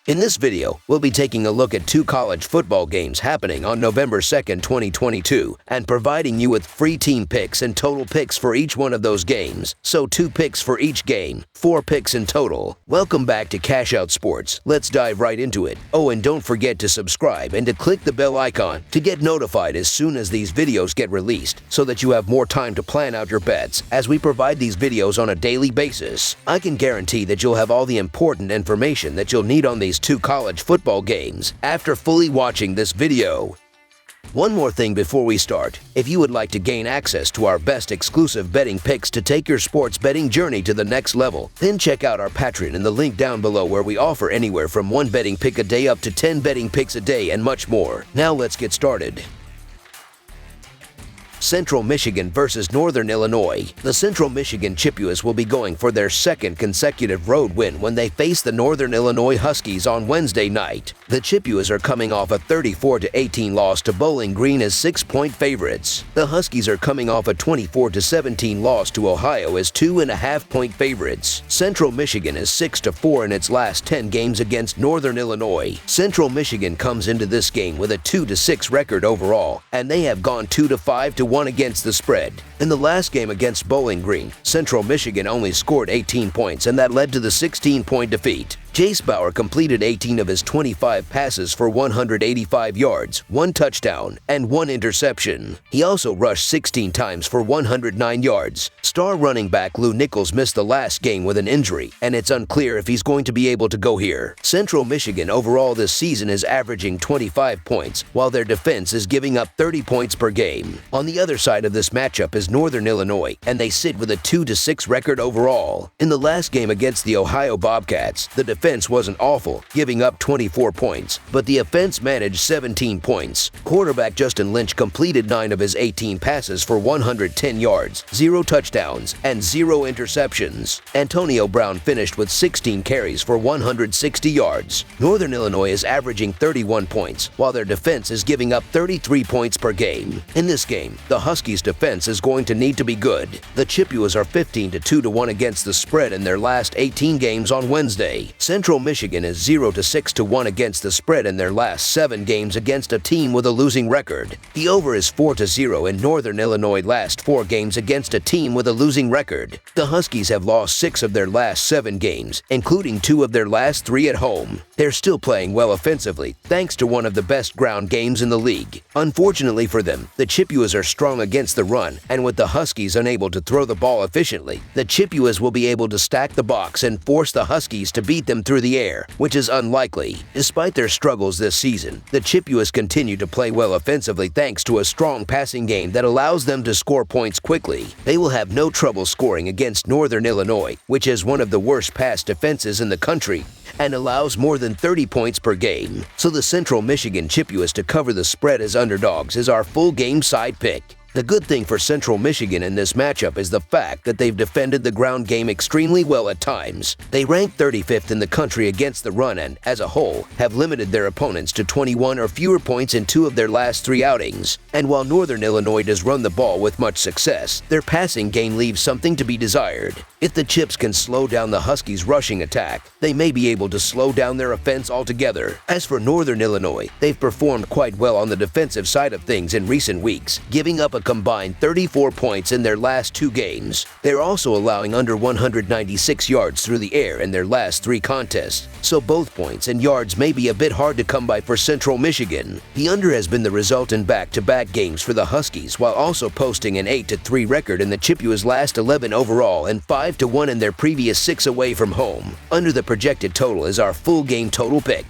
In this video, we'll be taking a look at 2 college football games happening on November 2nd, 2022, and providing you with free team picks and total picks for each one of those games. So 2 picks for each game, 4 picks in total. Welcome back to Cash Out Sports. Let's dive right into it. Oh, and don't forget to subscribe and to click the bell icon to get notified as soon as these videos get released, so that you have more time to plan out your bets as we provide these videos on a daily basis. I can guarantee that you'll have all the important information that you'll need on these 2 college football games after fully watching this video. One more thing before we start. If you would like to gain access to our best exclusive betting picks to take your sports betting journey to the next level, then check out our Patreon in the link down below, where we offer anywhere from 1 betting pick a day up to 10 betting picks a day and much more. Now let's get started. Central Michigan versus Northern Illinois. The Central Michigan Chippewas will be going for their 2nd consecutive road win when they face the Northern Illinois Huskies on Wednesday night. The Chippewas are coming off a 34-18 loss to Bowling Green as 6-point favorites. The Huskies are coming off a 24-17 loss to Ohio as 2.5-point favorites. Central Michigan is 6-4 in its last 10 games against Northern Illinois. Central Michigan comes into this game with a 2-6 record overall, and they have gone 2-5-1 against the spread. In the last game against Bowling Green, Central Michigan only scored 18 points, and that led to the 16-point defeat. Jace Bauer completed 18 of his 25 passes for 185 yards, 1 touchdown, and 1 interception. He also rushed 16 times for 109 yards. Star running back Lou Nichols missed the last game with an injury, and it's unclear if he's going to be able to go here. Central Michigan overall this season is averaging 25 points, while their defense is giving up 30 points per game. On the other side of this matchup is Northern Illinois, and they sit with a 2-6 record overall. In the last game against the Ohio Bobcats, the defense wasn't awful, giving up 24 points, but the offense managed 17 points. Quarterback Justin Lynch completed 9 of his 18 passes for 110 yards, 0 touchdowns, and 0 interceptions. Antonio Brown finished with 16 carries for 160 yards. Northern Illinois is averaging 31 points, while their defense is giving up 33 points per game. In this game, the Huskies' defense is going to need to be good. The Chippewas are 15-2-1 against the spread in their last 18 games on Wednesday. Central Michigan is 0-6-1 against the spread in their last 7 games against a team with a losing record. The over is 4-0 in Northern Illinois' last 4 games against a team with a losing record. The Huskies have lost 6 of their last 7 games, including 2 of their last 3 at home. They're still playing well offensively, thanks to one of the best ground games in the league. Unfortunately for them, the Chippewas are strong against the run, and with the Huskies unable to throw the ball efficiently, the Chippewas will be able to stack the box and force the Huskies to beat them through the air, which is unlikely. Despite their struggles this season, the Chippewas continue to play well offensively thanks to a strong passing game that allows them to score points quickly. They will have no trouble scoring against Northern Illinois, which is one of the worst pass defenses in the country and allows more than 30 points per game. So the Central Michigan Chippewas to cover the spread as underdogs is our full game side pick. The good thing for Central Michigan in this matchup is the fact that they've defended the ground game extremely well at times. They rank 35th in the country against the run and, as a whole, have limited their opponents to 21 or fewer points in 2 of their last 3 outings. And while Northern Illinois does run the ball with much success, their passing game leaves something to be desired. If the Chips can slow down the Huskies' rushing attack, they may be able to slow down their offense altogether. As for Northern Illinois, they've performed quite well on the defensive side of things in recent weeks, giving up a combined 34 points in their last 2 games. They're also allowing under 196 yards through the air in their last 3 contests, so both points and yards may be a bit hard to come by for Central Michigan. The under has been the result in back-to-back games for the Huskies, while also posting an 8-3 record in the Chippewas' last 11 overall and 5-1 in their previous 6 away from home. Under the projected total is our full game total pick.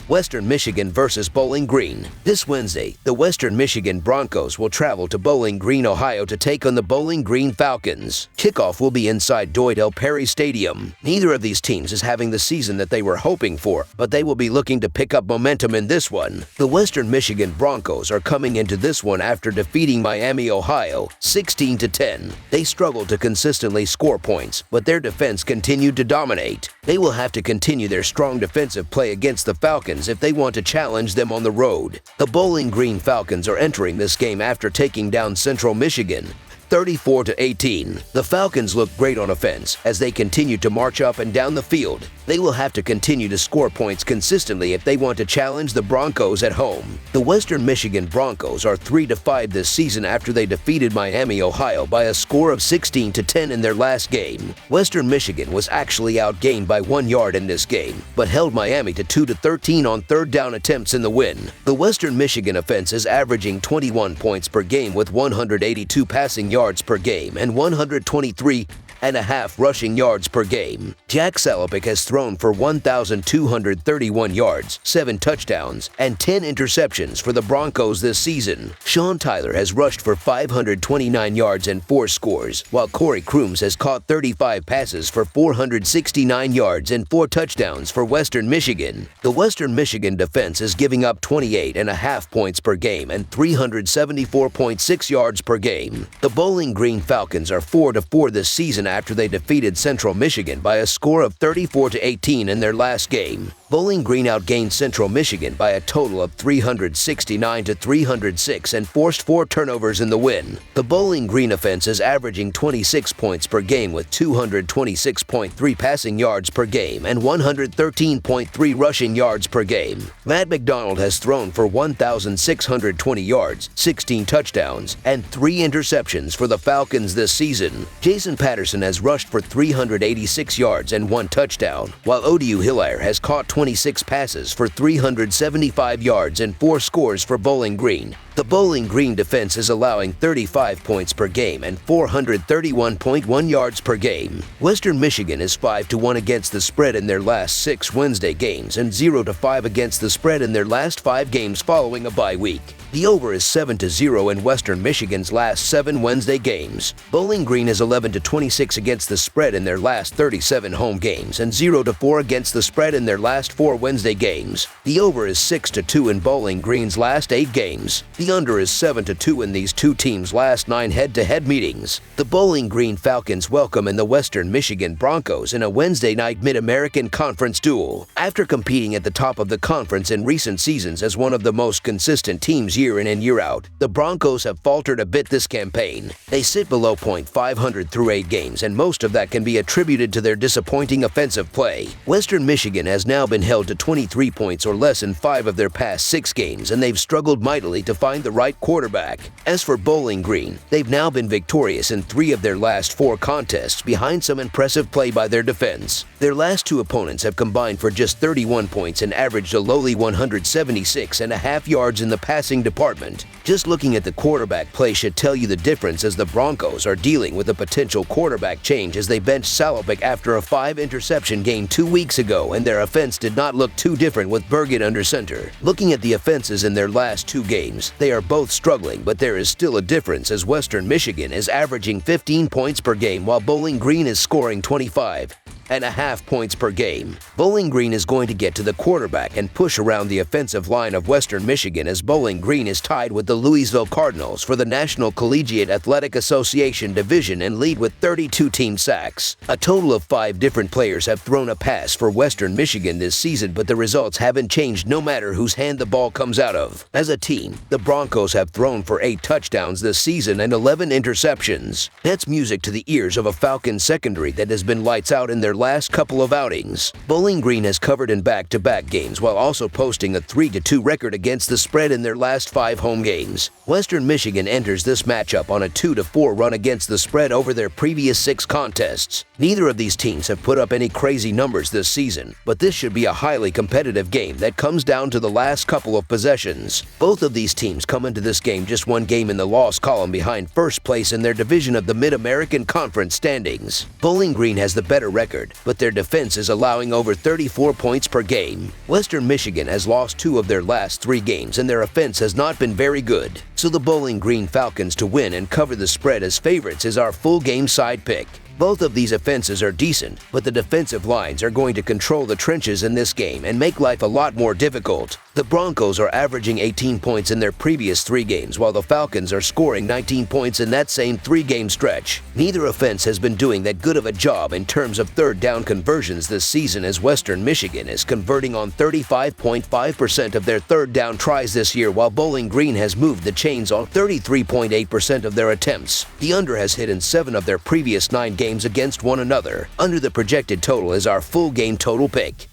Western Michigan versus Bowling Green. This Wednesday, the Western Michigan Broncos will travel to Bowling Green, Ohio to take on the Bowling Green Falcons. Kickoff will be inside Doyd L. Perry Stadium. Neither of these teams is having the season that they were hoping for, but they will be looking to pick up momentum in this one. The Western Michigan Broncos are coming into this one after defeating Miami, Ohio, 16-10. They struggled to consistently score points, but their defense continued to dominate. They will have to continue their strong defensive play against the Falcons if they want to challenge them on the road. The Bowling Green Falcons are entering this game after taking down Central Michigan, 34-18. The Falcons look great on offense as they continue to march up and down the field. They will have to continue to score points consistently if they want to challenge the Broncos at home. The Western Michigan Broncos are 3-5 this season after they defeated Miami, Ohio by a score of 16-10 in their last game. Western Michigan was actually outgained by 1 yard in this game, but held Miami to 2-13 on third down attempts in the win. The Western Michigan offense is averaging 21 points per game with 182 passing yards per game and 123.5 rushing yards per game. Jack Salapic has thrown for 1,231 yards, 7 touchdowns, and 10 interceptions for the Broncos this season. Sean Tyler has rushed for 529 yards and 4 scores, while Corey Crooms has caught 35 passes for 469 yards and 4 touchdowns for Western Michigan. The Western Michigan defense is giving up 28.5 points per game and 374.6 yards per game. The Bowling Green Falcons are 4-4 this season after they defeated Central Michigan by a score of 34-18 in their last game. Bowling Green outgained Central Michigan by a total of 369-306 and forced 4 turnovers in the win. The Bowling Green offense is averaging 26 points per game with 226.3 passing yards per game and 113.3 rushing yards per game. Matt McDonald has thrown for 1,620 yards, 16 touchdowns, and 3 interceptions for the Falcons this season. Jason Patterson has rushed for 386 yards and 1 touchdown, while Odiu Hilaire has caught 26 passes for 375 yards and 4 scores for Bowling Green. The Bowling Green defense is allowing 35 points per game and 431.1 yards per game. Western Michigan is 5-1 against the spread in their last 6 Wednesday games and 0-5 against the spread in their last 5 games following a bye week. The over is 7-0 in Western Michigan's last 7 Wednesday games. Bowling Green is 11-26 against the spread in their last 37 home games and 0-4 against the spread in their last 4 Wednesday games. The over is 6-2 in Bowling Green's last 8 games. The under is 7-2 in these two teams' last 9 head-to-head meetings. The Bowling Green Falcons welcome in the Western Michigan Broncos in a Wednesday night Mid-American Conference duel. After competing at the top of the conference in recent seasons as one of the most consistent teams year in and year out, the Broncos have faltered a bit this campaign. They sit below .500 through 8 games, and most of that can be attributed to their disappointing offensive play. Western Michigan has now been held to 23 points or less in 5 of their past 6 games, and they've struggled mightily to find the right quarterback. As for Bowling Green, they've now been victorious in 3 of their last 4 contests behind some impressive play by their defense. Their last 2 opponents have combined for just 31 points and averaged a lowly 176.5 yards in the passing department. Just looking at the quarterback play should tell you the difference, as the Broncos are dealing with a potential quarterback change as they benched Salapic after a 5-interception game 2 weeks ago, and their offense did not look too different with Burgett under center. Looking at the offenses in their last 2 games, they are both struggling, but there is still a difference as Western Michigan is averaging 15 points per game while Bowling Green is scoring 25.5 points per game. Bowling Green is going to get to the quarterback and push around the offensive line of Western Michigan, as Bowling Green is tied with the Louisville Cardinals for the National Collegiate Athletic Association division and lead with 32 team sacks. A total of 5 different players have thrown a pass for Western Michigan this season, but the results haven't changed no matter whose hand the ball comes out of. As a team, the Broncos have thrown for 8 touchdowns this season and 11 interceptions. That's music to the ears of a Falcons secondary that has been lights out in their last couple of outings. Bowling Green has covered in back-to-back games while also posting a 3-2 record against the spread in their last 5 home games. Western Michigan enters this matchup on a 2-4 run against the spread over their previous 6 contests. Neither of these teams have put up any crazy numbers this season, but this should be a highly competitive game that comes down to the last couple of possessions. Both of these teams come into this game just 1 game in the loss column behind first place in their division of the Mid-American Conference standings. Bowling Green has the better record, but their defense is allowing over 34 points per game. Western Michigan has lost 2 of their last 3 games, and their offense has not been very good. So the Bowling Green Falcons to win and cover the spread as favorites is our full game side pick. Both of these offenses are decent, but the defensive lines are going to control the trenches in this game and make life a lot more difficult. The Broncos are averaging 18 points in their previous 3 games, while the Falcons are scoring 19 points in that same 3-game stretch. Neither offense has been doing that good of a job in terms of third down conversions this season, as Western Michigan is converting on 35.5% of their third down tries this year, while Bowling Green has moved the chains on 33.8% of their attempts. The under has hit in 7 of their previous 9 games against one another. Under the projected total is our full game total pick.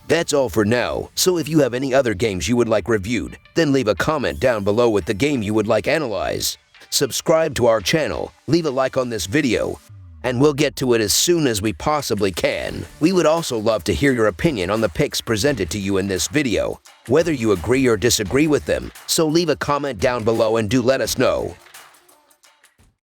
That's all for now, so if you have any other games you would like reviewed, then leave a comment down below with the game you would like analyzed. Subscribe to our channel, leave a like on this video, and we'll get to it as soon as we possibly can. We would also love to hear your opinion on the picks presented to you in this video, whether you agree or disagree with them, so leave a comment down below and do let us know.